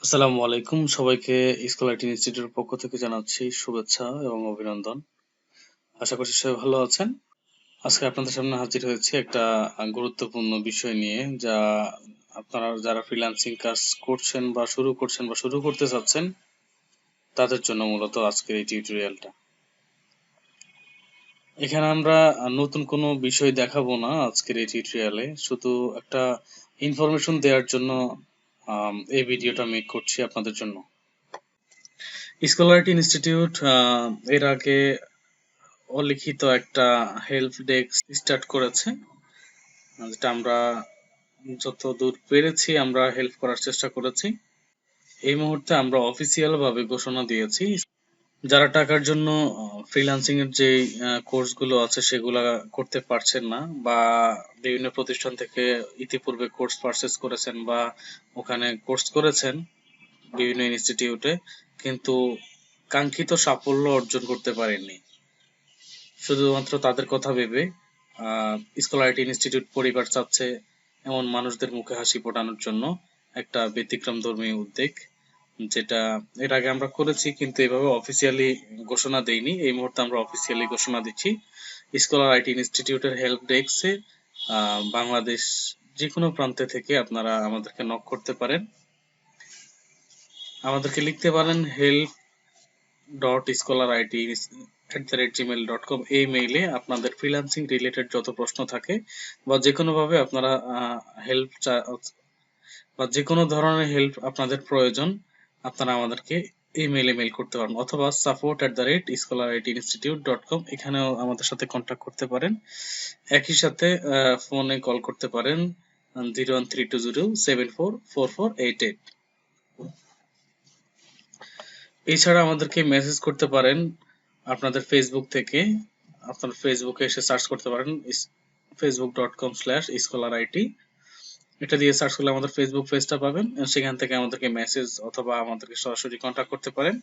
আসসালামু আলাইকুম সবাইকে স্কুল আইটি ইনস্টিটিউটের পক্ষ থেকে জানাচ্ছি শুভেচ্ছা এবং অভিনন্দন। আশা করছি সবাই ভালো আছেন। আজকে আপনাদের সামনে হাজির হয়েছি একটা গুরুত্বপূর্ণ বিষয় নিয়ে, যা আপনারা যারা ফ্রিল্যান্সিং কাজ করছেন বা শুরু করতে চাচ্ছেন তাদের জন্য মূলত আজকের এই টিউটোরিয়ালটা। এখানে আমরা নতুন কোনো বিষয় দেখাবো না আজকের এই টিউটোরিয়ালে, শুধু একটা ইনফরমেশন দেওয়ার জন্য এই ভিডিওটা মেক করছি আপনাদের জন্য। স্কুল আইটি ইনস্টিটিউট এর আগে অলিখিত একটা হেল্প ডেস্ক স্টার্ট করেছে, যেটা আমরা যতদূর পেরেছি আমরা হেল্প করার চেষ্টা করেছি। এই মুহূর্তে আমরা অফিসিয়াল ভাবে ঘোষণা দিয়েছি, যারা টাকার জন্য ফ্রিল্যান্সিং এর যে কোর্সগুলো আছে সেগুলা করতে পারছেন না, বা বিভিন্ন প্রতিষ্ঠান থেকে ইতিপূর্বে কোর্স পারচেজ করেছেন বা ওখানে কোর্স করেছেন বিভিন্ন ইনস্টিটিউটে, কিন্তু কাঙ্ক্ষিত সাফল্য অর্জন করতে পারেননি। শুধুমাত্র তাদের কথা ভেবে স্কুল আইটি ইনস্টিটিউট পরিবার চাচ্ছে এমন মানুষদের মুখে হাসি ফোটানোর জন্য একটা ব্যতিক্রমধর্মী উদ্যোগ, যেটা এর আগে আমরা করেছি কিন্তু এভাবে অফিসিয়ালি ঘোষণা দেইনি। এই মুহূর্তে আমরা অফিসিয়ালি ঘোষণা দিচ্ছি। স্কুল আইটি ইনস্টিটিউটের হেল্প ডেস্কে বাংলাদেশ যে কোনো প্রান্তে থেকে আপনারা আমাদেরকে নক করতে পারেন, আমাদেরকে লিখতে পারেন help.scholarit@gmail.com এই মেইলে আপনাদের ফ্রিল্যান্সিং রিলেটেড যত প্রশ্ন থাকে বা যে কোনো ভাবে আপনারা হেল্প বা যে কোনো ধরনের হেল্প আপনাদের প্রয়োজন, আপনারা আমাদেরকে এই মেইলে মেইল করতে পারেন, অথবা support@scholarit.institute.com এখানেও আমাদের সাথে কন্ট্যাক্ট করতে পারেন। একই সাথে ফোনে কল করতে পারেন 01320744488। এছাড়া আমাদেরকে মেসেজ করতে পারেন আপনাদের ফেসবুক থেকে। আপনার ফেসবুকে এসে সার্চ করতে পারেন facebook.com/scholarit, এটা দিয়ে সার্চ করলে আমাদের ফেসবুক পেজটা পাবেন। সেখান থেকে আমাদেরকে মেসেজ অথবা আমাদেরকে সরাসরি কন্ট্যাক্ট করতে পারেন,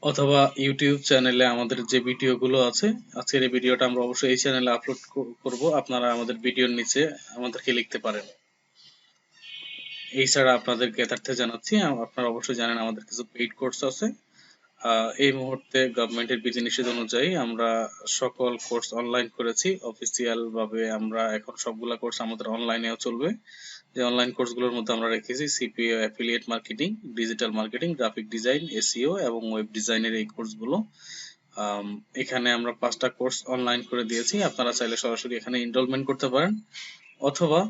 অথবা ইউটিউব চ্যানেলে আমাদের যে ভিডিওগুলো আছে, আজকের এই ভিডিওটা আমরা অবশ্যই এই চ্যানেলে আপলোড করব, আপনারা আমাদের ভিডিওর নিচে আমাদেরকে লিখতে পারেন। এছাড়া আপনাদের জ্ঞাতার্থে জানাচ্ছি, আপনারা অবশ্যই জানেন আমাদের কিছু পেইড কোর্স আছে। এই মুহূর্তে গভর্নমেন্টের বিধিনিষেধ অনুযায়ী আমরা সকল কোর্স অনলাইন করেছি অফিসিয়াল ভাবে। আমরা এখন সবগুলা কোর্স আমাদের অনলাইনেও চলবে। যে অনলাইন কোর্সগুলোর মধ্যে আমরা রেখেছি CPO, affiliate marketing, digital marketing, graphic design, SEO এবং ওয়েব ডিজাইনের এই কোর্সগুলো। এখানে আমরা 5টা কোর্স অনলাইন করে দিয়েছি। আপনারা চাইলে সরাসরি এখানে এনরোলমেন্ট করতে পারেন, অথবা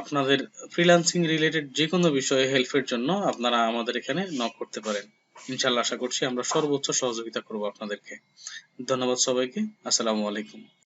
আপনাদের ফ্রিল্যান্সিং রিলেটেড যে কোনো বিষয়ে হেল্পের জন্য আপনারা আমাদের এখানে নক করতে পারেন। ইনশাআল্লাহ আশা করছি আমরা সর্বোচ্চ সহযোগিতা করব আপনাদেরকে। ধন্যবাদ সবাইকে। আসসালামু আলাইকুম।